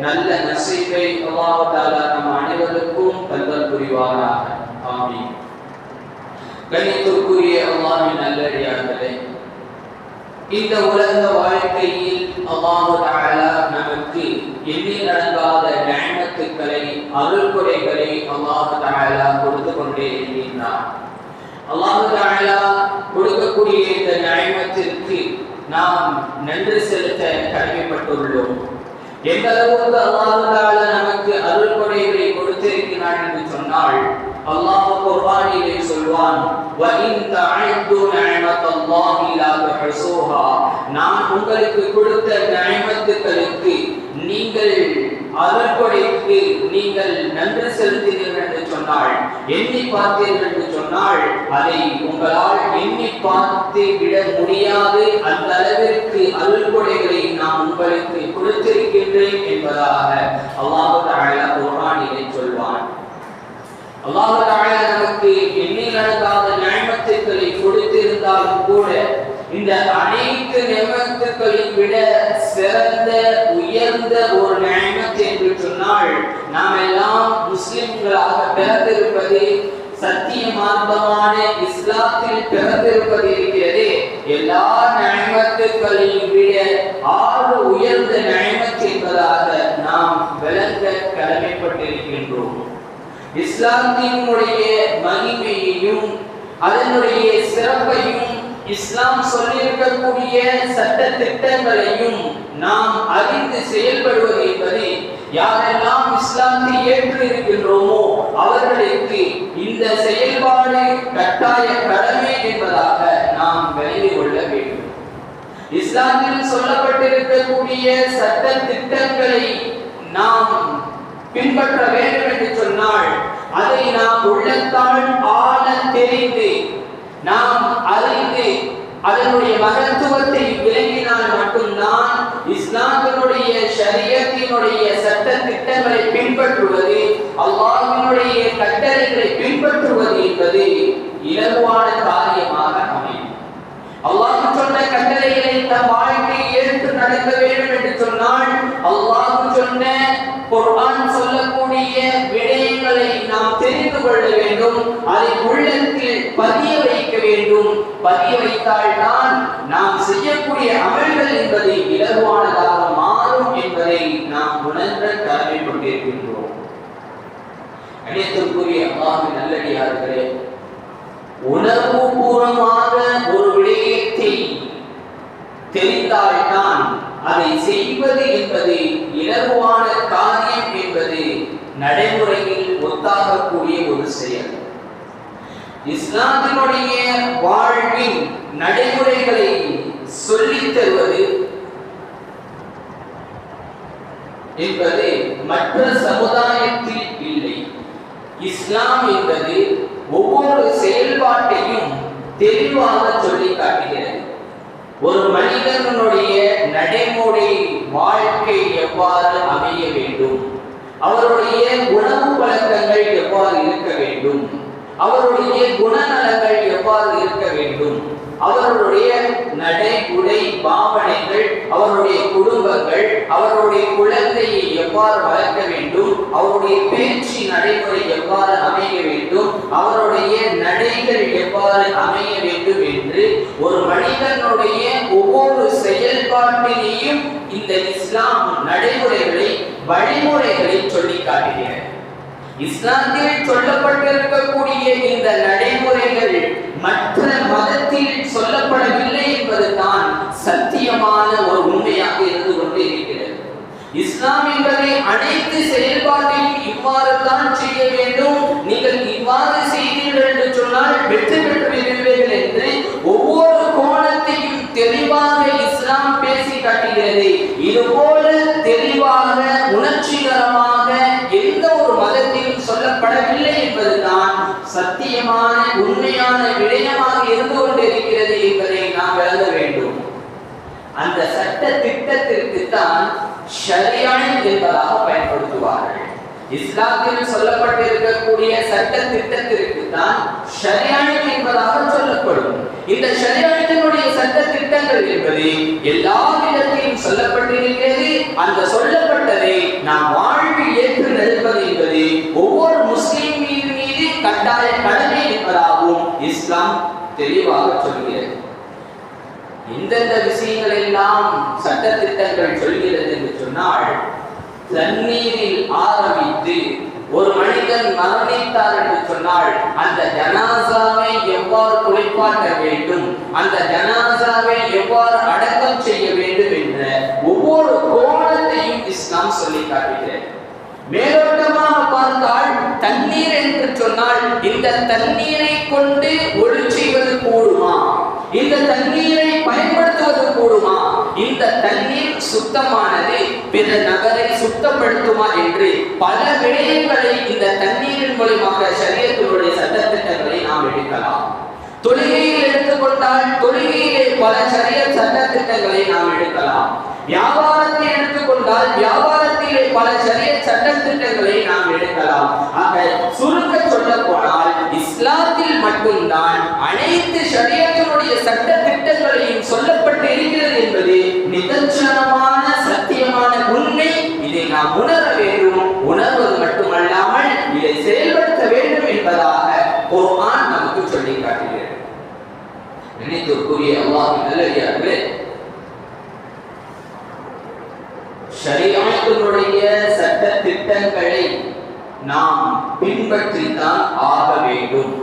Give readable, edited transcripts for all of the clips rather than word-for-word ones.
நல்ல நசீபை அல்லாஹ் தஆலா நம் அனைவருக்கும் தந்தல் புரிவாராக. ஆமீன். கண்ணியத்திற்குரிய அல்லாஹ்வின் நல்லடியார்களே, இந்த உலக வாழ்க்கையில் அல்லாஹ் தஆலா நமக்கு எண்ணில் அடங்காத நிஅமத்துக்களை, அருள்கொடைகளை அல்லாஹ் தஆலா கொடுத்து கொண்டே இருக்கிறார். அல்லாஹ் தஆலா கொடுக்கக்கூடிய இந்த நிஅமத்திற்கு நாம் நன்றி செலுத்த கடமைப்பட்டுள்ளோம். எந்த அளவுக்கு அல்லாஹ் தஆலா நமக்கு அருள்கொடைகளை கொடுத்திருக்கிறான் என்று சொன்னால், அல்லாஹ் குர்ஆனிலே சொல்வான், வ இன் தஅது நிஅமத்தல்லாஹி லா துஹஸூஹா, நான் உங்களுக்கு கொடுத்த நிஅமத்துகளுக்கு நீங்கள் அருள்கொடைக்கு நீங்கள் நன்றி செலுத்தினீர்கள் என்று சொன்னால், எண்ணி பார்த்தீர்கள் என்று சொன்னால், அதை உங்களால் எண்ணி பார்த்து விட முடியாது. அந்த அளவிற்கு அருள்கொடைகளை நான் உங்களுக்கு கொடுத்திருக்கின்றேன் என்பதாக அல்லாஹ் தஆலா குர்ஆனிலே சொல்வான். அல்லாஹ் தஆலா நமக்கு எண்ணில் அடங்காத நிஅமத்துக்களை கொடுத்திருந்தாலும் கூட, இந்த அனைத்து நிஅமத்துக்களை விட சிறந்த உயர்ந்த ஒரு நிஅமத் என்று சொன்னால், நாம் எல்லாம் முஸ்லிம்களாக பிறந்திருப்பது, சத்திய மார்க்கமான இஸ்லாத்தில் பிறந்திருப்பது இருக்கிறதே, எல்லா நிஅமத்துக்களையும் விட ஆறு உயர்ந்த நிஅமத் என்பதாக நாம் விளங்க கடமைப்பட்டிருக்கின்றோம். இஸ்லாத்தினுடைய மகிமையையும் அதனுடைய சிறப்பையும், இஸ்லாம் சொல்லியிருக்கக்கூடிய சட்ட திட்டங்களையும் நாம் அறிந்து செயல்படுவது என்பது, யாரெல்லாம் இஸ்லாத்தை ஏற்று இருக்கின்றோமோ அவர்களுக்கு இந்த செயல்பாடு கட்டாய கடமை என்பதாக நாம் விளங்கி கொள்ள வேண்டும். இஸ்லாத்தில் சொல்லப்பட்டிருக்கக்கூடிய சட்ட திட்டங்களை நாம் பின்பற்ற வேண்டும் என்று சொன்னால், அதை நாம் உள்ளத்தால் ஆழ தெரிந்து, நாம் அறிந்து, அதனுடைய மகத்துவத்தை விளங்கினால் மட்டும்தான் இஸ்லாமினுடைய ஷரியத்தினுடைய சட்ட திட்டங்களை பின்பற்றுவது, அல்லாஹ்வினுடைய கட்டளைகளை பின்பற்றுவது என்பது இலகுவான காரியமாக அமையும். அல்லாஹ் சொன்ன கட்டளைகளை தம் வாழ்க்கையை ஏற்று நடக்க வேண்டும் என்று சொன்னால், அல்லாஹ் சொன்ன குர்ஆன் சொல்லக்கூடிய விடயங்களை நாம் தெரிந்து கொள்ள வேண்டும், அதை உள்ளத்தில் பதிய வைக்க வேண்டும். பதிய வைத்தால் தான் நாம் செய்யக்கூடிய அமல்கள் என்பது இலகுவானதாக மாறும் என்பதை நாம் உணர்ந்த கடமைப்பட்டிருக்கின்றோம். கண்ணியத்திற்குரிய அல்லாஹ்வின் நல்லடியார்களே, உணர்வு பூர்வமாக ஒரு விடயத்தை தெரிந்தால்தான் அதை செய்வது என்பது இலகுவான காரியம் என்பது நடைமுறையில் ஒத்தாகக்கூடிய ஒரு செயல். இஸ்லாத்தினுடைய வாழ்வின் நடைமுறைகளை சொல்லித் தருவது என்பது மற்ற சமுதாயத்தில் இல்லை. இஸ்லாம் என்பது ஒவ்வொரு செயல்பாட்டையும் தெளிவாக சொல்லி காட்டுகிறது. ஒரு மனிதனுடைய நடைமுறை வாழ்க்கை எவ்வாறு அமைய வேண்டும், அவருடைய உணவு பழக்கங்கள் எவ்வாறு இருக்க வேண்டும், அவருடைய குணநலங்கள் எவ்வாறு இருக்க வேண்டும், அவருடைய நடை உடை பாவனைகள், அவருடைய குடும்பங்கள், அவருடைய குழந்தையை எவ்வாறு வளர்க்க வேண்டும், அவருடைய பேச்சு நடைமுறை எவ்வாறு அமைய வேண்டும், அவருடைய நடைகள் எவ்வாறு அமைய வேண்டும் என்று ஒரு மனிதனுடைய ஒவ்வொரு செயல்பாட்டிலேயும் இந்த இஸ்லாம் நடைமுறைகளை, வழிமுறைகளை சொல்லி காட்டுகிறது. இஸ்லாத்தில் சொல்லப்பட்டிருக்கக்கூடிய இந்த நடைமுறைகள் மற்ற மதத்தில் சொல்லப்படவில்லை என்பதுதான் சத்தியமான ஒரு உண்மையாக இருந்து கொண்டு இருக்கிறது. இஸ்லாம் என்பதை அனைத்து செயல்பாட்டையும் இவ்வாறு தான் செய்ய வேண்டும், நீங்கள் இவ்வாறு செய்தீர்கள் என்று சொன்னால் வெற்றி பெற்றுவீர்கள் என்று ஒவ்வொரு கோணத்தையும் தெளிவாக இஸ்லாம் பேசி காட்டுகிறது. இதுபோல தெளிவாக உணர்ச்சிகரமாக எந்த ஒரு மதத்திலும் சொல்லப்படவில்லை என்பதுதான் சத்தியமான உண்மையான விடயமாக இருந்து கொண்டிருக்கிறது என்பதை நாம் விளங்க வேண்டும். அந்த சட்ட திட்டத்திற்கு தான் ஷரியா என்பதாக பயன்படுத்துவார்கள். இஸ்லாத்தில் சொல்லப்பட்டிருக்கக்கூடிய சட்ட திட்டத்திற்கு தான் ஷரியா என்பதாக சொல்லப்படும். இந்த ஷரியாத்தினுடைய சட்ட திட்டங்கள் என்பது எல்லா விதத்திலும் சொல்லப்பட்டிருக்கிறது. அந்த சொல்லப்பட்டதை நாம் வாழ்வில் ஏற்று நடப்பது என்பது ஒவ்வொரு முஸ்லிம் மீது கட்டாய கடமை என்பதாகவும் இஸ்லாம் தெளிவாக சொல்கிறது. எந்தெந்த விஷயங்கள் எல்லாம் சட்டத்திட்டங்கள் சொல்கிறது என்று சொன்னால், தண்ணீரில் ஆரம்பித்து ஒரு மனிதன் மரணித்தார் என்று சொன்னால் அந்த ஜனாசாவை எவ்வாறு குளிப்பாட்ட வேண்டும், அந்த ஜனாசாவை எவ்வாறு அடக்கம் செய்ய வேண்டும் என்ற ஒவ்வொரு கோணத்தையும் இஸ்லாம் சொல்லி காட்டுகிறது. மேலோட்டமாக பார்த்தால் தண்ணீர் என்று சொன்னால் இந்த தண்ணீரை கொண்டு ஒளி செய்வது கூடுமா, இந்த தண்ணீரை பயன்படுத்துவது கூடுமா, இந்த தண்ணீர் சுத்தமானது பிற நகரை சுத்தப்படுத்துமா என்று பல விடயங்களை இந்த தண்ணீரின் மூலமாக ஷரியத்தினுடைய சட்டத்திட்டங்களை நாம் எடுக்கலாம். தொழுகையில் எடுத்துக்கொண்டால் தொழுகையிலே பல ஷரியத் சட்டத்திட்டங்களை நாம் எடுக்கலாம். வியாபாரத்தை எடுத்துக்கொண்டால் வியாபாரத்திலே பல ஷரியத் சட்டத்திட்டங்களை நாம் எடுக்கலாம். ஆக சுருக்க சொல்ல போனால் இஸ்லாத்தில் மட்டும்தான் அனைத்து ஷரியத்தினுடைய சட்ட திட்டங்களையும் சொல்லப்பட்டு இருக்கிறது என்பது நிதர்சனமான சத்தியமான உண்மை. இதை நாம் உணர வேண்டும். உணர்வது மட்டுமல்லாமல் இதை செயல்படுத்த வேண்டும் என்பதாக குர்ஆன் நமக்கு சொல்லி காட்டுகிறது. நினைத்துக்குரிய அல்லாஹ்வின் நல்லடியார்களே, ஷரீஅத்தினுடைய சட்ட திட்டங்களை நாம் பின்பற்றித்தான் ஆக வேண்டும்.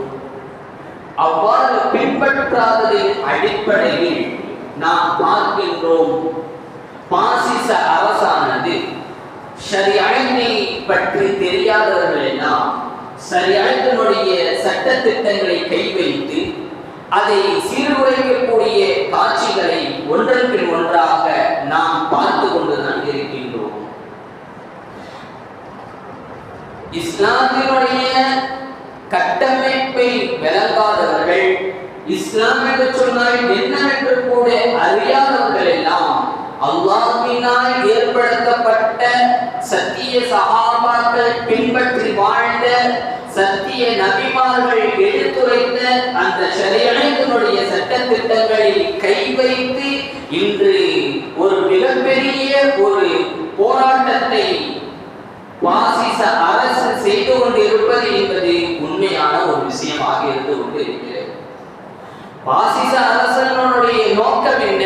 அவ்வாறு பின்பற்றாததின் அடிப்படையில் நாம் பார்க்கின்றோம், பாசிச அரசானது ஷரீஅத்தை பற்றி தெரியாதவர்கள் எல்லாம் ஷரீஅத்தினுடைய சட்ட திட்டங்களை கை வைத்து அதை சீர்குலைக்கக்கூடிய காட்சிகளை ஒன்றன் பின் ஒன்றாக நாம் பார்த்து கொண்டுதான் இருக்கின்றோம். இஸ்லாமினுடைய கட்டமைப்பை விளங்காதவர்கள், இஸ்லாம் என்று சொன்னால் என்னவென்று கூட அறியாதவர்கள் எல்லாம் அல்லாஹ்வினால் ஏற்படுத்தப்பட்ட சத்திய சஹாபாக்கள் பின்பற்றி வாழ்ந்த சத்திய நபிமார்கள் எடுத்துரைத்த அந்த ஷரீஅத்தினுடைய சட்டத்திட்டங்களில் கை வைத்து இன்று ஒரு மிகப்பெரிய ஒரு போராட்டத்தை பாசிச அரசு செய்து கொண்டிருப்பது என்பது உண்மையான ஒரு விஷயமாக இருந்து கொண்டு இருக்கிறது. பாசிச அரசனுடைய நோக்கம் என்ன?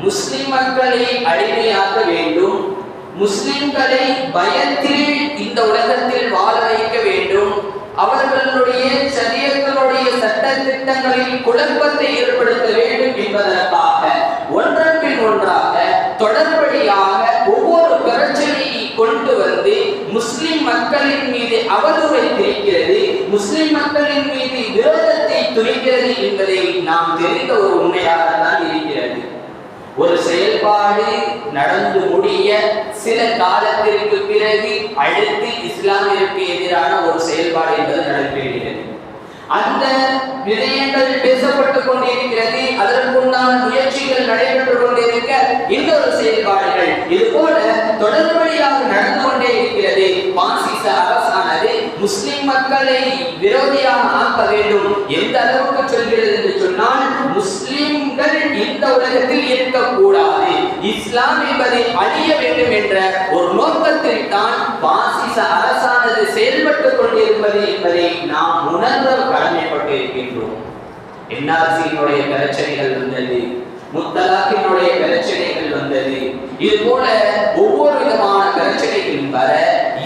முஸ்லிம் மக்களை அடிமையாக்க வேண்டும், முஸ்லிம்களை பயத்தில் இந்த உலகத்தில் வாழ வைக்க வேண்டும், அவர்களுடைய ஷரீஅத்தினுடைய சட்ட திட்டங்களில் குழப்பத்தை ஏற்படுத்த வேண்டும் என்பதற்காக ஒன்றன் பின் ஒன்றாக தொடர்படியாக ஒவ்வொரு பிரச்சனையை கொண்டு வந்து முஸ்லிம் மக்களின் மீது அவதூறை திணிக்கிறது, முஸ்லிம் மக்களின் மீது விரோதத்தை துணிக்கிறது என்பதை நாம் தெரிந்த ஒரு உண்மையாக தான் இருக்கிறது. ஒரு செயல்பாடு நடந்து முடிய சில காலத்திற்கு பிறகு அடுத்து இஸ்லாமிற்கு எதிரான ஒரு செயல்பாடு என்பது நடைபெறுகிறது. அந்த விடயங்கள் பேசப்பட்டுக் கொண்டிருக்கிறது, அதற்குண்டான முயற்சிகள் நடைபெற்றுக் கொண்டிருக்க இன்னொரு செயல்பாடுகள் இது போல தொடர்படியாக நடந்து கொண்டே இருக்கிறது. பாசிச அரசானது முஸ்லிம் மக்களை விரோதியாக ஆக்க வேண்டும். எந்த அளவுக்கு சொல்கிறது என்று சொன்னால், முஸ்லிம்கள் இந்த உலகத்தில் இருக்கக்கூடாது, இஸ்லாம் என்பதை அழிய வேண்டும் என்ற ஒரு நோக்கத்தில் தான் பாசிச அரசானது செயல்பட்டுக் கொண்டிருப்பது என்பதை நாம் உணர்ந்த கடமைப்பட்டு இருக்கின்றோம். என்ஆர்சியினுடைய பிரச்சனைகள் வந்தது, முத்தலாக்கினுடைய பிரச்சனைகள் வந்தது, இது போல ஒவ்வொரு விதமான பிரச்சனைகளும் வர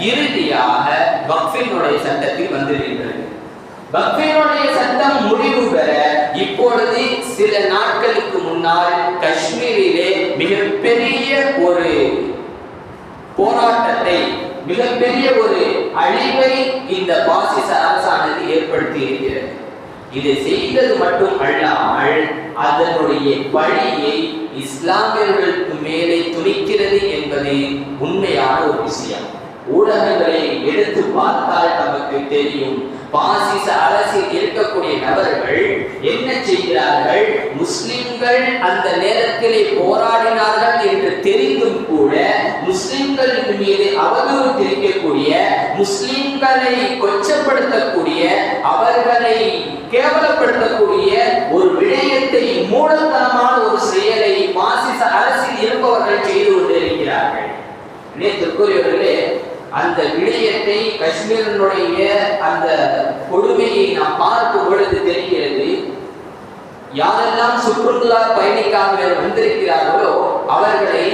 இறுதியாக வக்ஃபினுடைய சட்டத்தில் வந்திருக்கிறது. வக்ஃபினுடைய சட்டம் முடிவு பெற இப்பொழுது சில நாட்களுக்கு முன்னால் காஷ்மீரிலே மிகப்பெரிய ஒரு போராட்டத்தை, மிகப்பெரிய ஒரு அழிவை இந்த பாசிச அரசானது ஏற்படுத்தி இருக்கிறது. இதை செய்தது மட்டும் அல்லாமல் அதனுடைய பழியை இஸ்லாமியர்களுக்கு மேலே துணிக்கிறது என்பது உண்மையான ஒரு விஷயம். ஊடகங்களை எடுத்து பார்த்தால் நமக்கு தெரியும், பாசிச அரசில் இருக்கக்கூடிய நபர்கள் என்ன செய்கிறார்கள்? முஸ்லிம்கள் அந்த நேரத்திலே போராடினார்கள் என்று தெரிந்தும் கூட முஸ்லிம்களின் மீது அவதூறு தெரிவிக்கக்கூடிய, முஸ்லிம்களை கொச்சப்படுத்தக்கூடிய, அவர்களை கேவலப்படுத்தக்கூடிய ஒரு விடயத்தை, மூடத்தனமான ஒரு செயலை பாசிச அரசில் இருப்பவர்கள் செய்து கொண்டிருக்கிறார்கள். நேற்றுக்குரியவர்களே, அந்த விடயத்தை காஷ்மீரினுடைய அந்த கொடுமையை நாம் பார்க்கும் பொழுது தெரிகிறது. யாரெல்லாம் சுற்றுலா பயணிக்காக வந்திருக்கிறார்களோ அவர்களை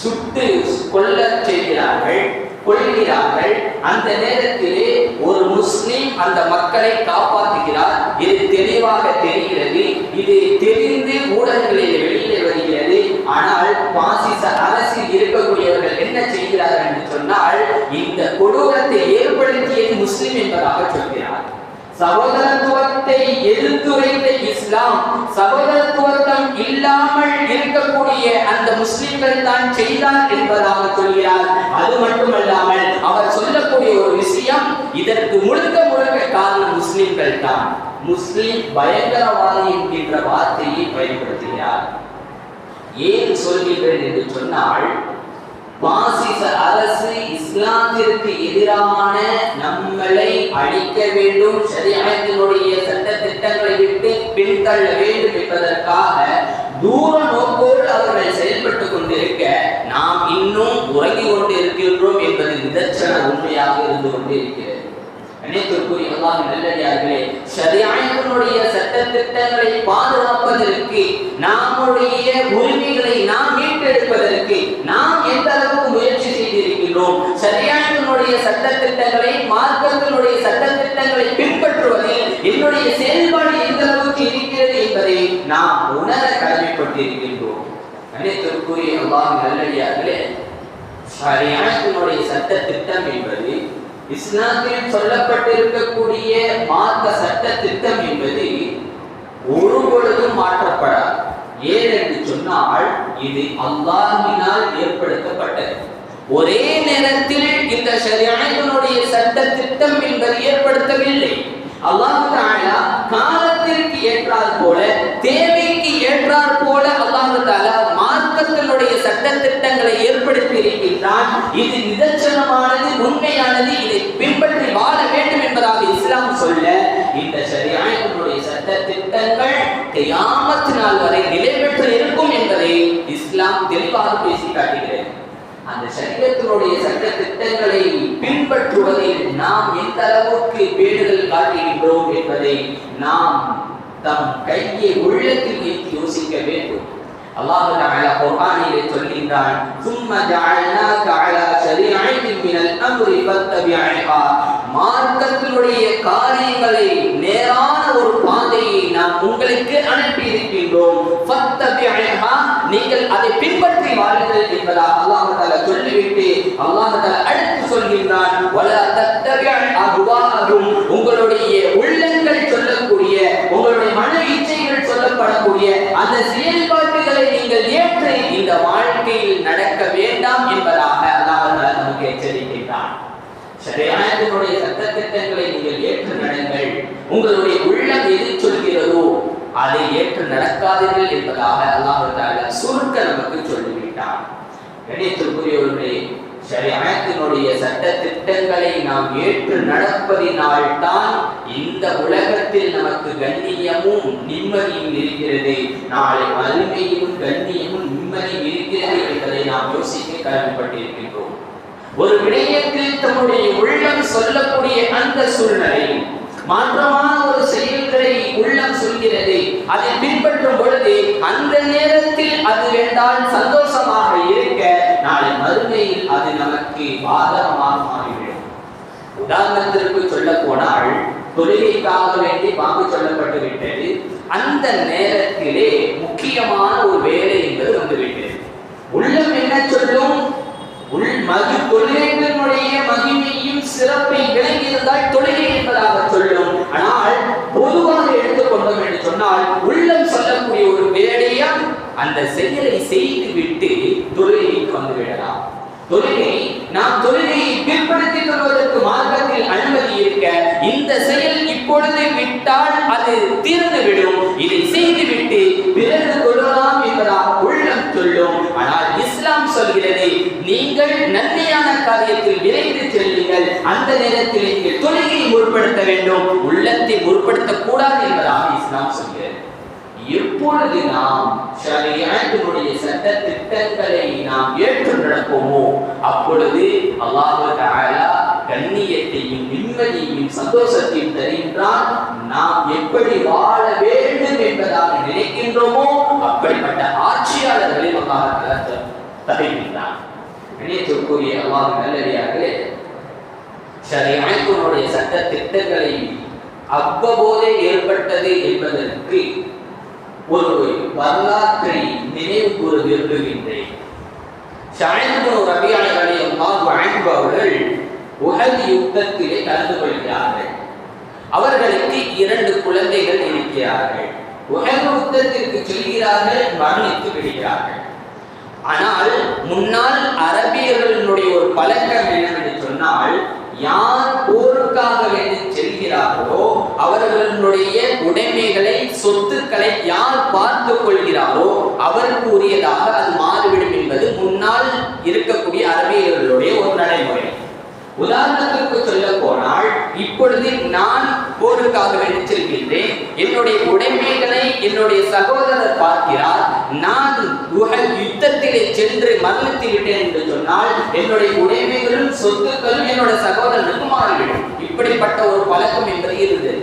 சுட்டு கொல்ல செய்கிறார்கள், கொள்கிறார்கள். அந்த நேரத்திலே ஒரு முஸ்லிம் அந்த மக்களை காப்பாற்றுகிறார். இது தெளிவாக தெரிகிறது. இது தெரிந்து ஊடகங்களில் வெளியே வருகிறது. ஆனால் பாசிச அரசில் இருக்கக்கூடியவர்கள் என்ன செய்கிறார்கள் என்று சொன்னால், இந்த கொடூரத்தை ஏற்படுத்தியது முஸ்லிம் என்பதாக சொல்கிறார். சகோதரத்துவத்தை எதிர்த்துரைத்த இஸ்லாம் சகோதரத்துவம் இல்லாமல் இருக்கக்கூடிய அந்த முஸ்லிம்கள் தான் செய்தார் என்பதாக சொல்கிறார். அது மட்டுமல்லாமல் அவர் சொல்லக்கூடிய ஒரு விஷயம், இதற்கு முழுக்க முழுக்க காரணம் முஸ்லிம்கள் தான். முஸ்லிம் பயங்கரவாதி என்கின்ற வார்த்தையை பயன்படுத்துகிறார். ஏன் சொல்கிறேன் என்று சொன்னால், பாசிச அரசு இஸ்லாத்திற்கு எதிரான நம்மளை அழிக்க வேண்டும், ஷரியத்தினுடைய சட்ட திட்டங்களை விட்டு பின்தள்ள வேண்டும் என்பதற்காக தூர நோக்கோடு அவர்கள் செயல்பட்டுக் கொண்டிருக்க, நாம் இன்னும் உறங்கிக் கொண்டு இருக்கின்றோம் என்பது நிதர்சன உண்மையாக இருந்து கொண்டிருக்கிறது. அனைத்திற்குரிய அல்லாஹ்வின் நல்லடியார்களே, ஷரியத்தினுடைய சட்ட திட்டங்களை பாதுகாப்பதற்கு, நம்முடைய உரிமைகளை நாம் மீட்டெடுப்பதற்கு நாம் எந்த அளவுக்கு முயற்சி செய்திருக்கின்றோம்? ஷரியத்தினுடைய சட்ட திட்டங்களை, மார்க்கத்தினுடைய சட்ட திட்டங்களை பின்பற்றுவதில் என்னுடைய செயல்பாடு எந்த அளவுக்கு இருக்கிறது என்பதை நாம் உணர கடமைப்பட்டிருக்கின்றோம். அனைத்திற்குரிய அல்லாஹ்வின் நல்லடியார்களே, ஷரியத்தினுடைய சட்ட திட்டம் என்பது, இஸ்லாத்தில் சொல்லப்பட்டிருக்கக்கூடிய மார்க்க சட்ட திட்டம் என்பது ஒருபொழுதும் மாற்றப்படாது. ஏனென்று சொன்னால், இது அல்லாஹ்வினால் ஏற்படுத்தப்பட்டது. ஒரே நேரத்தில் இந்த ஷரியத்தினுடைய சட்ட திட்டம் என்பது ஏற்படுத்தவில்லை. அல்லாஹ் தஆலா காலத்திற்கு ஏற்றார் போல, தேவைக்கு ஏற்றார் போல அல்லாஹ் தஆலா மார்க்கத்தினுடைய சட்ட திட்டங்களை ஏற்படுத்தி இருக்கின்றான். இது நிதர்சனமானது, உண்மையானது. இதை பின்பற்றி வாழ வேண்டும் என்பதாக இஸ்லாம் சொல்ல, இந்த ஷரியத்தினுடைய சட்ட திட்டங்கள் கியாமத் நாள் வரை நிலை பெற்று இருக்கும் என்பதை இஸ்லாம் தெளிவாக பேசி காட்டுகிறது. அந்த ஷரியத்தினுடைய சட்ட திட்டங்களை பின்பற்றுவதில் நாம் எந்த அளவுக்கு பேணுதல் காட்டுகின்றோம் என்பதை நாம் தம் கையை உள்ளத்தில் வைத்து யோசிக்க வேண்டும். அல்லாஹ் தஆலா குர்ஆனிலே சொல்கின்றான், "சும்ம ஜஅல்னாக அலா ஷரீஅத்தின் மினல் அம்ரி ஃபத்தபிஅஹா." மார்க்கத்தினுடைய காரியங்களை, நேரான ஒரு பாதையை நாம் உங்களுக்கு அனுப்பி இருக்கின்றோம். ஃபத்தபிஅஹா, நீங்கள் அதை பின்பற்றி வாழுங்கள் என்பதாக அல்லாஹ் தஆலா சொல்லிவிட்டு அல்லாஹ் தஆலா அடுத்து சொல்கின்றான், "வலா தத்தபிஅ அஹ்வாஅஹும்." உங்களுடைய உள்ளங்கள் சொல்லக்கூடிய, உங்களுடைய மன இச்சைகள் சொல்லப்படக்கூடிய அந்த செயல்பாடுகளை நீங்கள் ஏற்று இந்த வாழ்க்கையில் நடக்க வேண்டாம் என்பதாக அல்லாஹ் தஆலா நமக்கு எச்சரிக்கின்றான். ஷரியத்தினுடைய சட்ட திட்டங்களை நீங்கள் ஏற்று நடங்கள். உங்களுடைய உள்ளம் எது சொல்கிறதோ அதை ஏற்று நடக்காதீர்கள் என்பதாக அல்லாஹ் தஆலா சுருக்க நமக்கு சொல்லிவிட்டான். கணியத்திற்குரியவர்களே, ஷரியத்தினுடைய சட்ட திட்டங்களை நாம் ஏற்று நடப்பதினால் தான் இந்த உலகத்தில் நமக்கு கண்ணியமும் நிம்மதியும் இருக்கிறது. நாளை மறுமையிலும் கண்ணியமும் நிம்மதியும் இருக்கிறது என்பதை நாம் யோசிக்க கடமைப்பட்டிருக்கின்றோம். ஒரு விடயத்தில் தம்முடைய உள்ளம் சொல்லக்கூடிய அந்த சூழ்நிலை, மாற்றமான ஒரு செயல்களை உள்ளம் சொல்கிறது, அதை பின்பற்றும் பொழுது அந்த நேரத்தில் அது வேண்டால் சந்தோஷமாக இருக்க, நாளை மறுமையில் அது நமக்கு பாதகமாக மாறிவிடும். உதாரணத்திற்கு சொல்ல போனால், தொழுகைக்காக வேண்டி பாங்கு சொல்லப்பட்டு விட்டது. அந்த நேரத்திலே முக்கியமான ஒரு வேலை என்பது வந்துவிட்டது. உள்ளம் என்ன சொல்லும்? தொழுகையினுடைய மகிமையும் சிறப்பை விளங்கியிருந்தால் தொழுகை என்பதாக சொல்லும். ஆனால் பொதுவாக எடுத்துக்கொண்டோம் என்று சொன்னால், உள்ளம் சொல்லக்கூடிய ஒரு வேலையம் அந்த செயலை செய்து விட்டு தொழுகைக்கு வந்துவிடலாம். தொழுகை, நாம் தொழுகையை பிற்படுத்திக் கொள்வதற்கு மார்க்கத்தில் அனுமதி இருக்க, இந்த செயல் இப்பொழுது விட்டால் அது தீர்ந்துவிடும், இதை செய்துவிட்டு பிறகு கொள்ளலாம் என்பதாக உள்ளம் சொல்லும். ஆனால் இஸ்லாம் சொல்கிறது, நீங்கள் நன்மையான காரியத்தில் விரைந்து செல்லுங்கள், அந்த நேரத்தில் நீங்கள் தொழுகையை முற்படுத்த வேண்டும், உள்ளத்தை முற்படுத்த கூடாது என்பதாக இஸ்லாம் சொல்கிறது. எப்பொழுது நாம் ஷரியத்தினுடைய சட்ட திட்டங்களை நாம் ஏற்று நடப்போமோ அப்பொழுது அல்லாஹ் தஆலா கண்ணியத்தையும் நிம்மதியையும் சந்தோஷத்தையும் தருகின்றான். நாம் எப்படி வாழ வேண்டும் என்பதாக நினைக்கின்றோமோ அப்படிப்பட்ட ஆட்சியாளர்களை அல்லாஹ் தருகின்றான். கண்ணியத்திற்குரிய அல்லாஹ் நல்லடியார்களே, ஷரியத்தினுடைய சட்ட திட்டங்களை அவ்வப்போதே ஏற்பட்டது என்பதற்கு ஒரு வரலாற்றை நினைவு கூற விரும்புகின்றேன். அவர்கள் உஹத் யுத்தத்திலே கலந்து கொள்கிறார்கள். அவர்களுக்கு 2 குழந்தைகள் இருக்கிறார்கள். உஹத் யுத்தத்திற்கு செல்கிறார்கள், மரணித்து விடுகிறார்கள். ஆனால் முன்னாள் அரபியர்களுடைய ஒரு பழக்கம் என்னவென்று சொன்னால், யார் போருக்காக வேண்டி செல்கிறார்களோ அவர்களுடைய உடைமைகளை சொத்துக்களை யார் பார்த்துக் கொள்கிறாரோ அவருக்கு உரியதாக அது மாறிவிடும் என்பது முன்னால் இருக்கக்கூடிய அரபியர்களுடைய ஒரு நடைமுறை. உதாரணத்திற்கு சொல்ல போனால், இப்பொழுது நான் போருக்காக வேண்டி செல்கின்றேன், என்னுடைய உடைமைகளை என்னுடைய சகோதரர் பார்க்கிறார், நான் யுத்தத்திலே சென்று மரணித்து விட்டேன் என்று சொன்னால் என்னுடைய உடைமைகளும் சொத்துக்களும் என்னுடைய சகோதரனுக்கு மாறிவிடும். இப்படிப்பட்ட ஒரு பழக்கம் என்பது இருந்தது.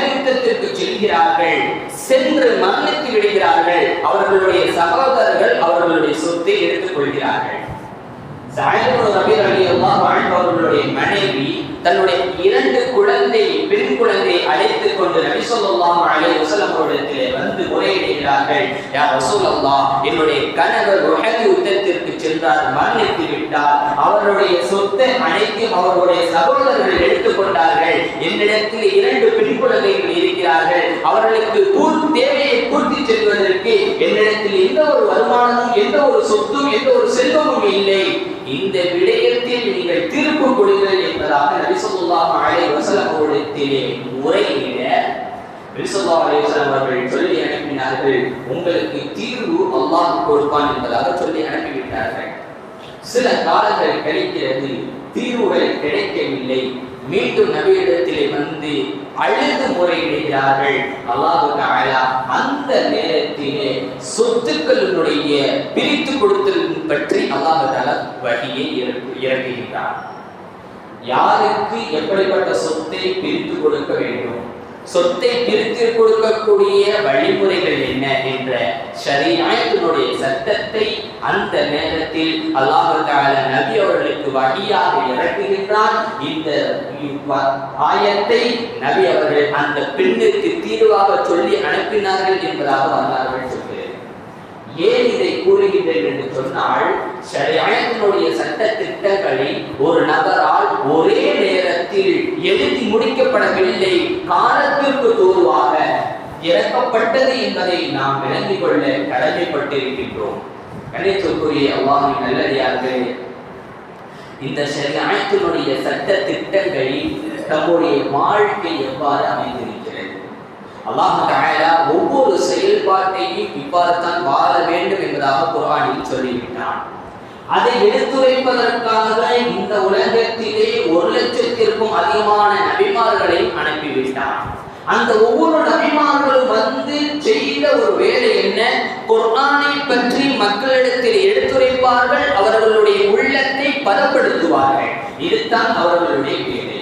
யுத்தத்திற்கு செல்கிறார்கள், சென்று மரணித்து விடுகிறார்கள். அவர்களுடைய சகோதரர்கள் அவர்களுடைய சொத்தை எடுத்துக் கொள்கிறார்கள். அவர்களுடைய மனைவி தன்னுடைய 2 பெண் குழந்தை அழைத்துக் கொண்டு நபி ஸல்லல்லாஹு அலைஹி வஸல்லம் அவர்களிடத்திலே வந்து முறையிடுகிறார்கள். யா ரசூலல்லாஹ், என்னுடைய கணவர் உஹத் யுத்தத்திற்கு சென்றார், மரணித்து விட்டார். அவருடைய சொத்தை அனைத்தும் அவருடைய சகோதரர்கள் எடுத்துக் கொண்டார்கள். என்னிடத்தில் 2 பெண் குழந்தைகள் இருக்கிறார்கள். அவர்களுக்கு தேவையை பூர்த்தி செய்வதற்கு என்னிடத்தில் எந்த ஒரு வருமானமும், எந்த ஒரு சொத்தும், எந்த ஒரு செல்வமும் இல்லை. இந்த விடயத்தில் நீங்கள் தீர்ப்பு கொடுங்கள் என்பதாக நபி ஸல்லல்லாஹு அலைஹி வஸல்லம் அவர்களிடத்திலே முறையிட நபி ஸல்லல்லாஹு அலைஹி வஸல்லம் அவர்கள் சொல்லி அனுப்பினார்கள், உங்களுக்கு தீர்வு அல்லாஹ் கொடுப்பான் என்பதாக சொல்லி அனுப்பிவிட்டார்கள். சில காலங்கள் கழிக்கிறது, தீர்வுகள் கிடைக்கவில்லை. மீண்டும் நபியிடத்திலே வந்து அழுது முறையிடுகிறார்கள். அல்லாஹ் தஆலா அந்த நேரத்திலே சொத்துக்களுடைய பிரித்து கொடுத்தல் பற்றி அல்லாஹ் தஆலா வஹியை இறக்குகின்றார். யாருக்கு எப்படிப்பட்ட சொத்தை பிரித்து கொடுக்க வேண்டும், சொத்தை பிரித்து கொடுக்கக்கூடிய வழிமுறைகள் என்ன என்ற ஷரீஅத்தினுடைய சட்டத்தை அந்த நேரத்தில் அல்லாஹ் தஆலா நபி அவர்களுக்கு வஹியாக இறக்குகின்றார். இந்த ஆயத்தை நபி அவர்கள் அந்த பெண்ணுக்கு தீர்வாக சொல்லி அனுப்பினார்கள் என்பதாக வரலாறுகள் சொல்கிறது. ஏன் இதை கூறுகின்றேன் என்று சொன்னால், ஷரீஅத்தினுடைய சட்ட திட்டங்களை ஒரு நபரால் ஒரே நேரத்தில் எழுதி முடிக்கப்படவில்லை, காலத்திற்கு தோதுவாக இறக்கப்பட்டது என்பதை நாம் விளங்கிக் கொள்ள கடமைப்பட்டிருக்கின்றோம். கண்ணியத்திற்குரிய அல்லாஹ்வின் நல்லடியார்களே, இந்த ஷரீஅத்தினுடைய சட்ட திட்டங்களில் நம்முடைய வாழ்க்கை எவ்வாறு அமைந்திருக்கிறது, அல்லாஹ் தஆலா ஒவ்வொரு செயல்பாட்டையும் இவ்வாறு தான் வாழ வேண்டும் என்பதாக குர்ஆனில் சொல்லிவிட்டான். அதை எடுத்துரைப்பதற்காக இந்த உலகத்திலே 1,00,000க்கும் அதிகமான நபிமார்களை அனுப்பிவிட்டான். அந்த ஒவ்வொரு நபிமார்களும் வந்து செய்த ஒரு வேலை என்ன, குர்ஆனை பற்றி மக்களிடத்தில் எடுத்துரைப்பார்கள், அவர்களுடைய உள்ளத்தை பதப்படுத்துவார்கள். இதுதான் அவர்களுடைய வேலை.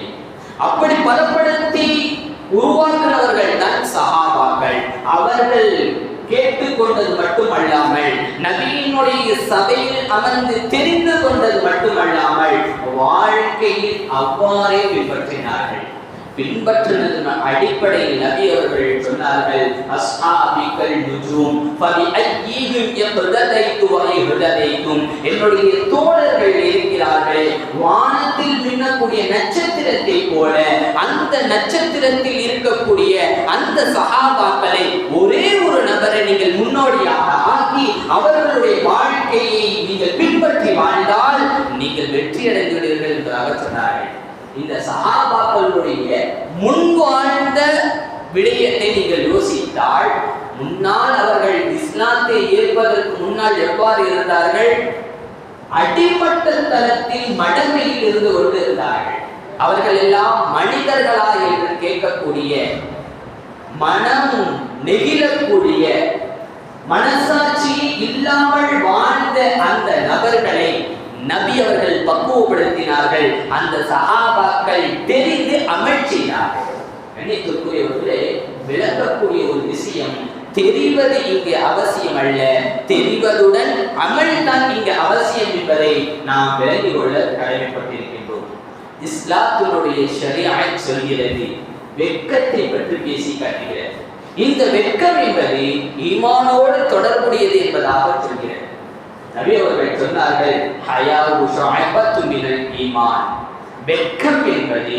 அப்படி பதப்படுத்தி உருவாக்குனவர்கள் தான் சஹாபாக்கள். அவர்கள் கேட்டுக்கொண்டது மட்டுமல்லாமல் நபியினுடைய சபையில் அமர்ந்து தெரிந்து கொண்டது மட்டுமல்லாமல் வாழ்க்கையில் அவ்வாறே பின்பற்றினார்கள். பின்பற்றினது அடிப்படையில் நபி அவர்கள் சொன்னார்கள், அஸ்ஹாபிகல் நுஜூம் ஃபபிஅய்யிஹிம் யக்ததைது வ இஹ்ததைதும், என்னுடைய தோழர்கள் இருக்கிறார்கள் வானத்தில் மின்னக்கூடிய நட்சத்திரத்தை போல, அந்த நட்சத்திரத்தில் இருக்கக்கூடிய அந்த சஹாபாக்களை ஒரே ஒரு நபரை நீங்கள் முன்னோடியாக ஆக்கி அவர்களுடைய வாழ்க்கையை நீங்கள் பின்பற்றி வாழ்ந்தால் நீங்கள் வெற்றி அடைந்து விடுவீர்கள் என்பதாக சொன்னார்கள். இந்த சஹாபாக்களுடைய முன் வாழ்ந்த விடயத்தை நீங்கள் யோசித்தால், முன்னால் அவர்கள் இஸ்லாத்தை ஏற்பதற்கு முன்னால் எவ்வாறு இருந்தார்கள், அடிமட்ட தளத்தில் மடமையில் இருந்து கொண்டு இருந்தார்கள். அவர்கள் எல்லாம் மனிதர்களா என்று கேட்கக்கூடிய, மனம் நெகிழக்கூடிய, மனசாட்சி இல்லாமல் வாழ்ந்த அந்த நபர்களை நபி அவர்கள் பக்குவப்படுத்தினார்கள். அந்த சஹாபாக்கள் தெரிந்து அமல் செய்தார்கள். கண்ணியத்திற்குரியவர்களே, விளங்கக்கூடிய ஒரு விஷயம், தெரிவது இங்கு அவசியம் அல்ல, தெரிவதுடன் அமல் தான் இங்கு அவசியம் என்பதை நாம் விளங்கிக் கொள்ள கடமைப்பட்டிருக்கின்றோம். இஸ்லாத்தினுடைய ஷரீஅத் சொல்கிறது, வெட்கத்தை பற்றி பேசி காட்டுகிறது. இந்த வெட்கம் என்பது ஈமானோடு தொடர்புடையது என்பதாக சொல்கிறது. நபி அவர்கள் சொன்னார்கள், ஹயாஉ ஷுஅபத்து மினல் ஈமான். வெட்கம் என்பது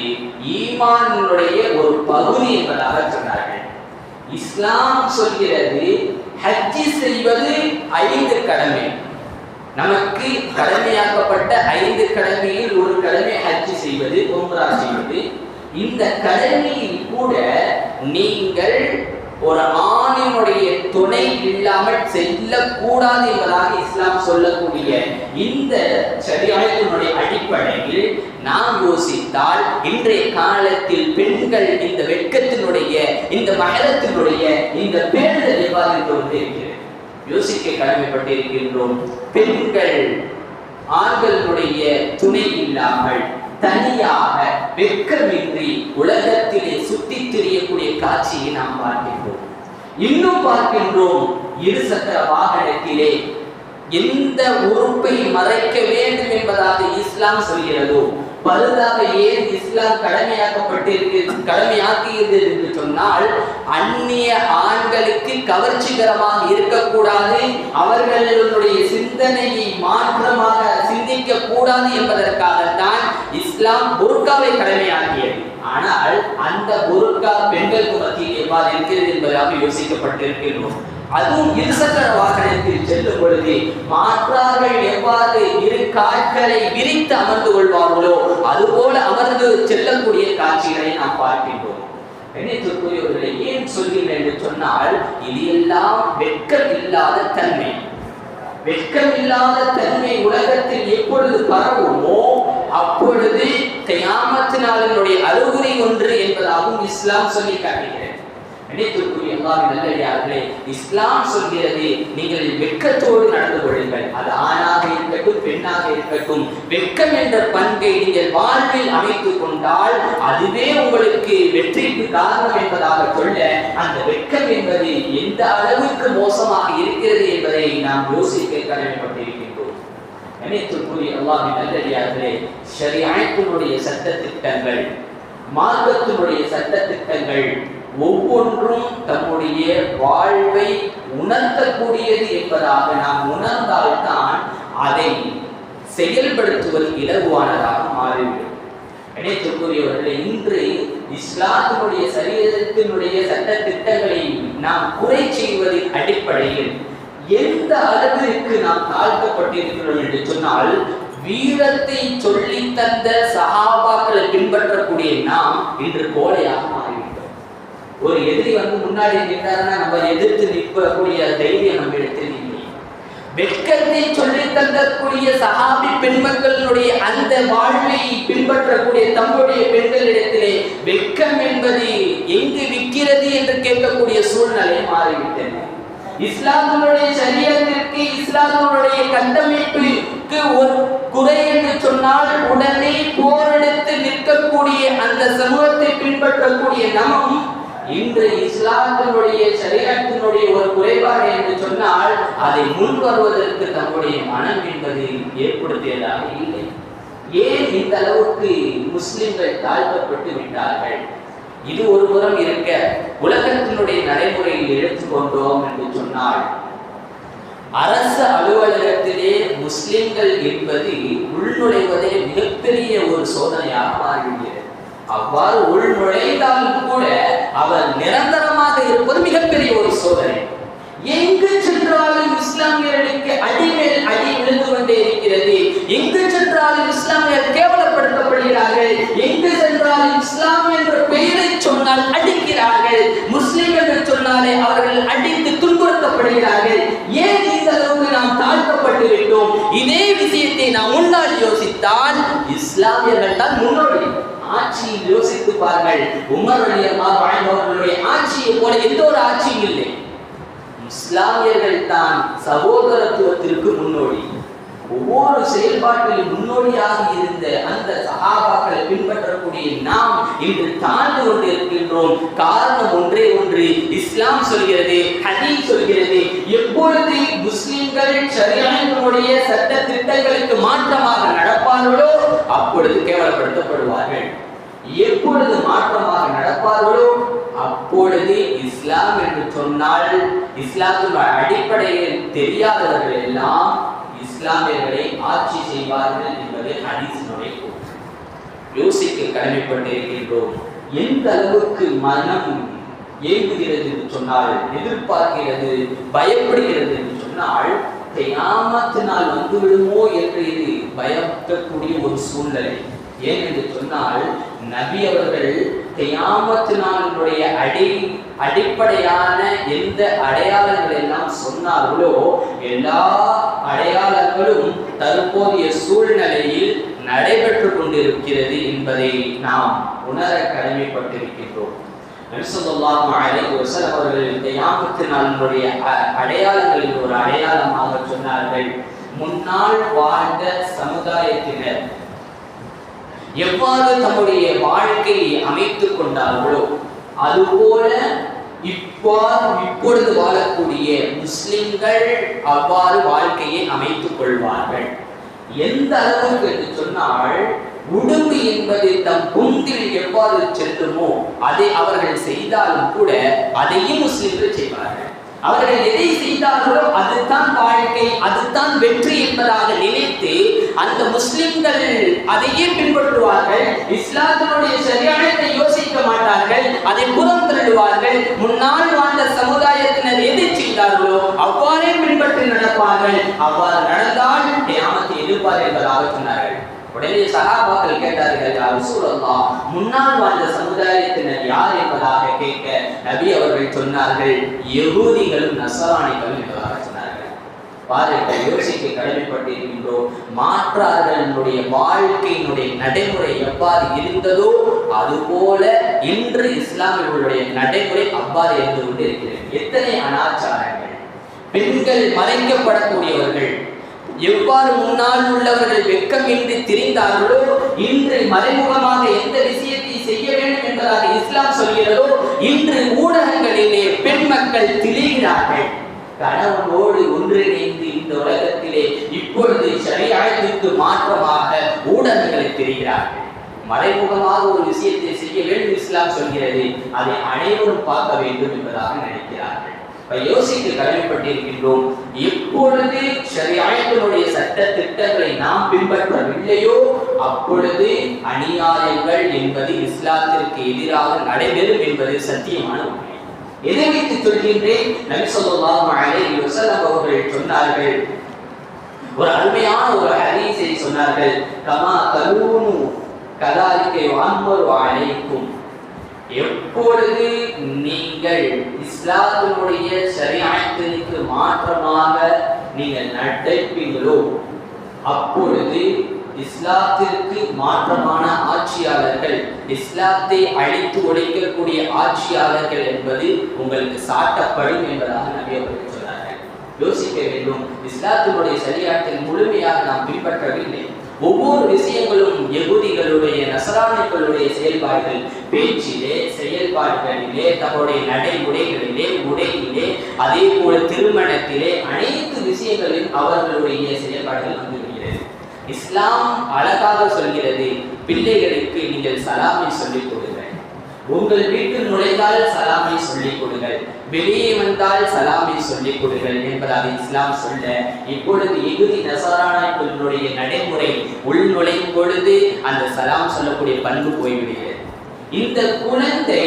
ஈமானுடைய ஒரு பகுதி என்பதாக சொன்னார்கள். இஸ்லாம் சொல்கிறது, ஹஜ் செய்வது 5 கடமை. நமக்கு கடமையாக்கப்பட்ட 5 கடமையில் ஒரு கடமை ஹஜ் செய்வது, உம்ரா செய்வது. இந்த கடமையில் கூட நீங்கள் ஒரு ஆணினுடைய துணை இல்லாமல் செல்லக்கூடாது என்பதாக இஸ்லாம் சொல்லக்கூடிய இந்த ஷரீஅத்தினுடைய அடிப்படையில் நாம் யோசித்தால், இன்றைய காலத்தில் பெண்கள் இந்த வெட்கத்தினுடைய, இந்த மஹரத்தினுடைய இந்த பேணுதல் எவ்வாறு இருக்கிறது யோசிக்க கடமைப்பட்டிருக்கின்றோம். பெண்கள் ஆண்களுடைய துணை இல்லாமல் தனியாக வெட்கமின்றி உலகத்திலே சுத்தி திரியக்கூடிய காட்சியை நாம் பார்க்கின்றோம். இன்னும் பார்க்கின்றோம், இருசக்கர வாகனத்திலே எந்த உறுப்பை மறைக்க வேண்டும் என்பதாக இஸ்லாம் சொல்கிறதோ, பழுதாக ஏன் இஸ்லாம் கடமையாக்கியது என்று சொன்னால், அந்நிய ஆண்களுக்கு கவர்ச்சிகரமாக இருக்கக்கூடாது, அவர்களுடைய சிந்தனையை மாற்றமாக சிந்திக்க கூடாது என்பதற்காகத்தான் இஸ்லாம் புர்காவை கடமையாக்கியது. ஆனால் அந்த புர்கா பெண்களுக்கு மத்தியில் எவ்வாறு இருக்கிறது என்பதாக யோசிக்கப்பட்டிருக்கிறோம். அதுவும் இருசக்கர வாகனத்தில் செல்லும் பொழுது மாற்றார்கள் எவ்வாறு இரு கால்களை விரித்து அமர்ந்து கொள்வார்களோ அதுபோல அமர்ந்து செல்லக்கூடிய காட்சிகளை நாம் பார்க்கின்றோம். கண்ணியத்திற்குரியவர்களை ஏன் சொல்கிறேன் என்று சொன்னால், இது எல்லாம் வெட்கம் இல்லாத தன்மை. வெட்கம் இல்லாத தன்மை உலகத்தில் எப்பொழுது பரவுமோ அப்பொழுது கியாமத் நாளினுடைய அறிகுறி ஒன்று என்பதாகவும் இஸ்லாம் சொல்லி காட்டுகிறது. நினைத்திற்குரிய அல்லாஹ்வின் நல்லடியார்களே, இஸ்லாம் சொல்கிறது, நீங்கள் வெட்கத்தோடு நடந்து கொள்ளுங்கள். அது ஆணாக இருக்கட்டும், பெண்ணாக இருக்கட்டும். வெட்கம் என்ற பண்பை நீங்கள் வாழ்வில் அமைத்துக் கொண்டால் அதுவே உங்களுக்கு வெற்றிக்கு காரணம் என்பதாக சொல்ல, அந்த வெட்கம் என்பது எந்த அளவுக்கு மோசமாக இருக்கிறது என்பதை நாம் யோசிக்க கடமைப்பட்டிருக்கின்றோம். நினைத்திற்குரிய அல்லாஹ்வின் நல்லடியார்களே, ஷரீஅத்தினுடைய சட்ட திட்டங்கள், மார்க்கத்தினுடைய சட்ட திட்டங்கள் ஒவ்வொன்றும் தம்முடைய வாழ்வை உணர்த்தக்கூடியது என்பதாக நாம் உணர்ந்தால்தான் அதை செயல்படுத்துவது இலகுவானதாக மாறிவிடும். இணைத்துக்குரியவர்களே, இன்று இஸ்லாத்தினுடைய சரீரத்தினுடைய சட்ட திட்டங்களை நாம் குறை செய்வதின் அடிப்படையில் எந்த அளவிற்கு நாம் தாழ்த்தப்பட்டிருக்கிறோம் என்று சொன்னால், வீரத்தை சொல்லி தந்த சஹாபாக்களை பின்பற்றக்கூடிய நாம் இன்று கோழையாக மாறிவிட்டோம். ஒரு எதிரி முன்னாடி நின்றாருன்னா நம்ம எதிர்த்து நிற்கக்கூடிய தைரியம் நம்ம இடத்தில் இல்லை. வெட்கத்தை சொல்லி தந்தக்கூடிய சஹாபி பெண்மக்களுடைய அந்த வாழ்வை பின்பற்றக்கூடிய தம்முடைய பெண்களிடத்திலே வெட்கம் என்பது எங்கு விற்கிறது என்று கேட்கக்கூடிய சூழ்நிலை மாறிவிட்டது. இஸ்லாமினுடைய சரியத்திற்கு, இஸ்லாமினுடைய கட்டமைப்புக்கு ஒரு குறை என்று சொன்னால் உடனே போரெடுத்து நிற்கக்கூடிய அந்த சமூகத்தை பின்பற்றக்கூடிய நாம் இன்று இஸ்லாத்தினுடைய ஷரீஅத்தினுடைய ஒரு குறைபாடு என்று சொன்னால் அதை முன் வருவதற்கு தம்முடைய மனம் என்பது ஏற்படுத்தியதாக இல்லை. ஏன் இந்த அளவுக்கு முஸ்லிம்கள் தாழ்த்தப்பட்டு விட்டார்கள்? இது ஒரு புறம் இருக்க, உலகத்தினுடைய நடைமுறையில் எடுத்துக்கொண்டோம் என்று சொன்னால், அரசு அலுவலகத்திலே முஸ்லிம்கள் என்பது உள்நுழைவதே மிகப்பெரிய ஒரு சோதனையாக மாறிவிடுகிறது. அவ்வாறு உள்நுழைந்தாலும் கூட அவர் நிரந்தரமாக இருப்பது மிகப்பெரிய ஒரு சோதனை. எங்கு சென்றாலும் இஸ்லாமியர்களுக்கு அடிமேல் அடி விழுந்து கொண்டே இருக்கிறது. எங்கு சென்றாலும் இஸ்லாமியர் கேவலப்படுத்தப்படுகிறார்கள். எங்கு சென்றாலும் இஸ்லாம் என்ற பெயரை சொன்னால் அடிக்கிறார்கள். முஸ்லிம் என்று சொன்னாலே அவர்கள் அடித்து துன்புறுத்தப்படுகிறார்கள். ஏன் இந்த அளவுக்கு நாம் தாழ்த்தப்பட்டு விட்டோம்? இதே விஷயத்தை நாம் முன்னால் யோசித்தால் இஸ்லாமியர்கள் தான் முன்னோடி. ஆட்சியில் யோசித்து பாருங்கள். உமர் ரலியல்லாஹு அன்ஹு அவர்களுடைய ஆட்சியை போல எந்த ஒரு ஆட்சியும் இல்லை. இஸ்லாமியர்கள் தான் சகோதரத்துவத்திற்கு முன்னோடி. ஒவ்வொரு செயல்பாட்டிலும் முன்னோடியாக இருந்த அந்த சஹாபாக்களை பின்பற்றக்கூடிய நாம் இன்று தாழ்ந்து கொண்டிருக்கின்றோம். காரணம் ஒன்றே ஒன்று, இஸ்லாம் சொல்கிறது, ஹதீஸ் சொல்கிறது, எப்பொழுது முஸ்லிம்கள் ஷரியத்தினுடைய சட்ட திட்டங்களுக்கு மாற்றமாக நடப்பார்களோ அப்பொழுது கேவலப்படுத்தப்படுவார்கள். எப்பொழுது மாற்றமாக நடப்பார்களோ அப்பொழுது இஸ்லாம் என்று சொன்னால் இஸ்லாத்தின் அடிப்படையில் தெரியாதவர்கள் எல்லாம் இஸ்லாமியர்களை ஆட்சி செய்வார்கள் என்பதை ஹதீஸினுடைய கூற்று. யோசிக்க கடமைப்பட்டிருக்கின்றோம். எந்த அளவுக்கு மனம் ஏங்குகிறது என்று சொன்னால், எதிர்பார்க்கிறது, பயப்படுகிறது என்று சொன்னால், கியாமத் நாள் வந்துவிடுமோ என்று இது பயப்படக்கூடிய ஒரு சூழ்நிலை. ஏன் என்று சொன்னால், நபி அவர்கள் கியாமத் நாளுடைய அடிப்படையான எந்த அடையாளங்கள் எல்லாம் சொன்னார்களோ எல்லா அடையாளங்களும் தற்போதைய சூழ்நிலையில் நடைபெற்று கொண்டிருக்கிறது என்பதை நாம் உணர கடமைப்பட்டிருக்கின்றோம். நபி ஸல்லல்லாஹு அலைஹி வஸல்லம் அவர்கள் கியாமத் நாளுடைய அடையாளங்களில் ஒரு அடையாளமாக சொன்னார்கள், முன்னால் வாழ்ந்த சமுதாயத்தினர் எவ்வாறு தம்முடைய வாழ்க்கையை அமைத்துக் கொண்டார்களோ அதுபோல இப்பொழுது வாழக்கூடிய முஸ்லிம்கள் அவ்வாறு வாழ்க்கையை அமைத்துக் கொள்வார்கள். எந்த அளவுக்கு என்று சொன்னால், உடும்பு என்பது தம் குந்தில் எவ்வாறு செல்லுமோ அதை அவர்கள் செய்தாலும் கூட அதையும் முஸ்லிம்கள் செய்வார்கள். அவர்கள் எதை செய்தார்களோ அதுதான் வாழ்க்கை, அதுதான் வெற்றி என்பதாக நினைத்து அந்த முஸ்லிம்கள் அதையே பின்பற்றுவார்கள். இஸ்லாத்தினுடைய சரியானதை யோசிக்க மாட்டார்கள், அதை புறம் தள்ளுவார்கள். முன்னால் வாழ்ந்த சமுதாயத்தினர் எதை செய்தார்களோ அவ்வாறே பின்பற்றி நடப்பார்கள். அவ்வாறு நடந்தால் கியாமத்தை எதிர்ப்பார் என்பதாக சொன்னார்கள். உடனே சஹாபாக்கள் கேட்டார்கள், யா ரசூலல்லாஹ், முன்னால் வாழ்ந்த சமுதாயத்தினர் யார் என்பதாக கேட்க நபி அவர்கள் சொன்னார்கள், யஹூதிகளும் நஸரானிகளும் என்பதாக சொன்னார்கள். பாருங்கள், யோசிக்க கடமைப்பட்டிருக்கின்றோம். மாற்றார்களுடைய வாழ்க்கையினுடைய நடைமுறை எவ்வாறு இருந்ததோ அதுபோல இன்று இஸ்லாமியர்களுடைய நடைமுறை அவ்வாறு இருந்து கொண்டு இருக்கிறது. எத்தனை அனாச்சாரங்கள்! பெண்கள் மறைக்கப்படக்கூடியவர்கள். எவ்வாறு முன்னால் உள்ளவர்கள் வெட்கமின்றி திரிந்தார்களோ இன்று மறைமுகமாக எந்த விஷயத்தை செய்ய வேண்டும் என்பதாக இஸ்லாம் சொல்கிறதோ இன்று ஊடகங்களிலே பெண் மக்கள் திரிகிறார்கள். கணவனோடு ஒன்றிணைந்து இந்த உலகத்திலே இப்பொழுது ஷரியத்திற்கு மாற்றமாக ஊடகங்களை திரிகிறார்கள். மறைமுகமாக ஒரு விஷயத்தை செய்ய வேண்டும் இஸ்லாம் சொல்கிறது, அதை அனைவரும் பார்க்க வேண்டும் என்பதாக நினைக்கிறார்கள். யோசிக்க கடமைப்பட்டிருக்கின்றோம். எப்பொழுது ஷரியத்தினுடைய சட்ட திட்டங்களை நாம் பின்பற்றவில்லையோ அப்பொழுது அநியாயங்கள் என்பது இஸ்லாத்திற்கு எதிராக நடைபெறும் என்பது சத்தியமான உண்மை. எதை வைத்து சொல்கின்றேன்? நபி ஸல்லல்லாஹு அலைஹி வஸல்லம் அவர்கள் சொன்னார்கள், ஒரு அருமையான ஒரு ஹதீஸை சொன்னார்கள், கமா தலூனு கதாலிக யுஅம்மரு அலைக்கும். எப்பொழுது நீங்கள் இஸ்லாத்தினுடைய ஷரியத்திற்கு மாற்றமாக நீங்கள் நடப்பீங்களோ அப்பொழுது இஸ்லாத்திற்கு மாற்றமான ஆட்சியாளர்கள், இஸ்லாத்தை அழித்து ஒழிக்கக்கூடிய ஆட்சியாளர்கள் என்பது உங்களுக்கு சாட்டப்படும் என்பதாக நபி அவர்கள் சொன்னார்கள். யோசிக்க வேண்டும். இஸ்லாத்தினுடைய ஷரியத்தை முழுமையாக நாம் பின்பற்றவில்லை. ஒவ்வொரு விஷயங்களும் யகூதிகளுடைய நஸரானிகளுடைய செயல்பாடுகள், பேச்சிலே, செயல்பாடுகளிலே, தங்களுடைய நடைமுறைகளிலே, உடையிலே, அதே போல திருமணத்திலே, அனைத்து விஷயங்களிலும் அவர்களுடைய செயல்பாடுகள் வந்துவிடுகிறது. இஸ்லாம் அழகாக சொல்கிறது, பிள்ளைகளுக்கு நீங்கள் சலாமை சொல்லிக் கொடுங்கள். உங்கள் வீட்டில் நுழைந்தால் சலாமை சொல்லிக் கொடுங்கள், வெளியே வந்தால் சலாமை சொல்லிக் கொடுங்கள் என்பதாக இஸ்லாம் சொல்ல, இப்பொழுது யகூதி நஸரானிகளுடைய நடைமுறை உள் நுழையும் பொழுது அந்த சலாம் சொல்லக்கூடிய பண்பு போய்விடுகிறது. இந்த குழந்தை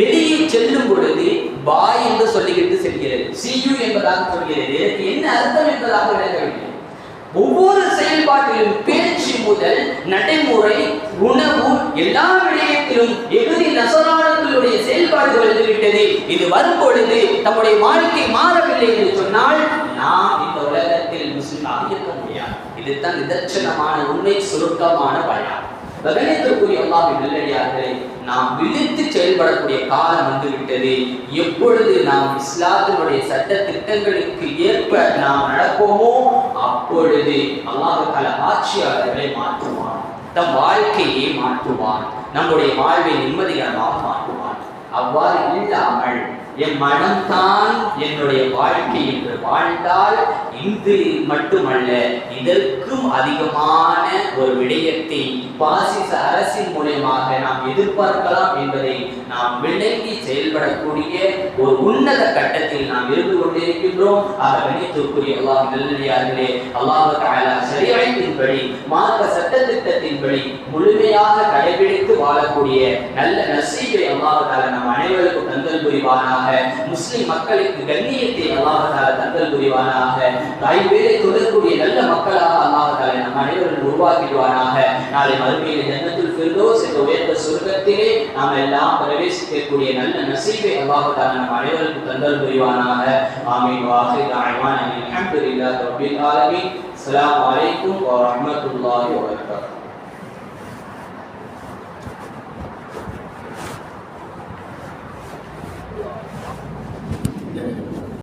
வெளியே செல்லும் பொழுது பாய் என்று சொல்லிக்கிட்டு செல்கிறது, சியூ என்பதாக சொல்கிறது. இதற்கு என்ன அர்த்தம் என்பதாக விளங்கவில்லை. ஒவ்வொரு செயல்பாட்டிலும் பேச்சு முதல் நடைமுறை, உணவு, எல்லா விடயத்திலும் யகூதி நஸரானிகளுடைய செயல்பாடுகள் வந்துவிட்டது. இது வரும் பொழுது நம்முடைய வாழ்க்கை மாறவில்லை என்று சொன்னால் நாம் இந்த உலகத்தில் முஸ்லிமாக இருக்க முடியாது. இதுதான் நிதர்சனமான உண்மை, சுருக்கமான பயான். கணியத்திற்குரிய அல்லாஹ்வின் நல்லடியார்களே, நாம் விழித்து செயல்படக்கூடிய காலம் வந்துவிட்டது. எப்பொழுது நாம் இஸ்லாத்தினுடைய சட்ட திட்டங்களுக்கு ஏற்ப நாம் நடப்போமோ அப்பொழுது அல்லாஹ் தஆலா ஆட்சியாளர்களை மாற்றுவான், தம் வாழ்க்கையை மாற்றுவான், நம்முடைய வாழ்வை நிம்மதிகரமாக மாற்றுவான். அவ்வாறு இல்லாமல் என் மனம்தான் என்னுடைய வாழ்க்கை என்று வாழ்ந்தால் இது மட்டுமல்ல, இதற்கும் அதிகமான ஒரு விடயத்தை பாசிச அரசின் மூலமாக நாம் எதிர்பார்க்கலாம் என்பதை நாம் விளங்கி செயல்படக்கூடிய ஒரு உன்னத கட்டத்தில் நாம் இருந்து கொண்டிருக்கின்றோம். கணியத்திற்குரிய அல்லாஹ் நல்லடியார்களே, அல்லாஹ் தஆலா ஷரீஅத்தின்படி மார்க்க சட்டத்திட்டத்தின்படி முழுமையாக கடைபிடித்து வாழக்கூடிய நல்ல நசீபை அல்லாஹ் தஆலா நம் அனைவருக்கும் தந்தல் புரிவானாக. முஸ்லிம் மக்களுக்கு கண்ணியத்தை அல்லாஹ் தஆலா தந்தல் புரிவானாக. தாய்வேலை தொடரக்கூடிய நல்ல மக்களாக அல்லாஹ் தஆலா நம் அனைவரும் உருவாக்கிடுவானாக. நாளை மறுமையில் ஜன்னத்துல் ஃபிர்தௌஸ் என்ற உயர்ந்த சொர்க்கத்திலே நாம் எல்லாம் பிரவேசிக்கக்கூடிய நல்ல நசீபை அல்லாஹ் தஆலா நம் அனைவருக்கும் தந்தல் புரிவானாக. ஆமீன். வாஹிர் தஅவானா அல்ஹம்துலில்லாஹி ரப்பில் ஆலமீன். அஸ்ஸலாமு அலைக்கும் வ ரஹ்மத்துல்லாஹி வ பரகாத்துஹு.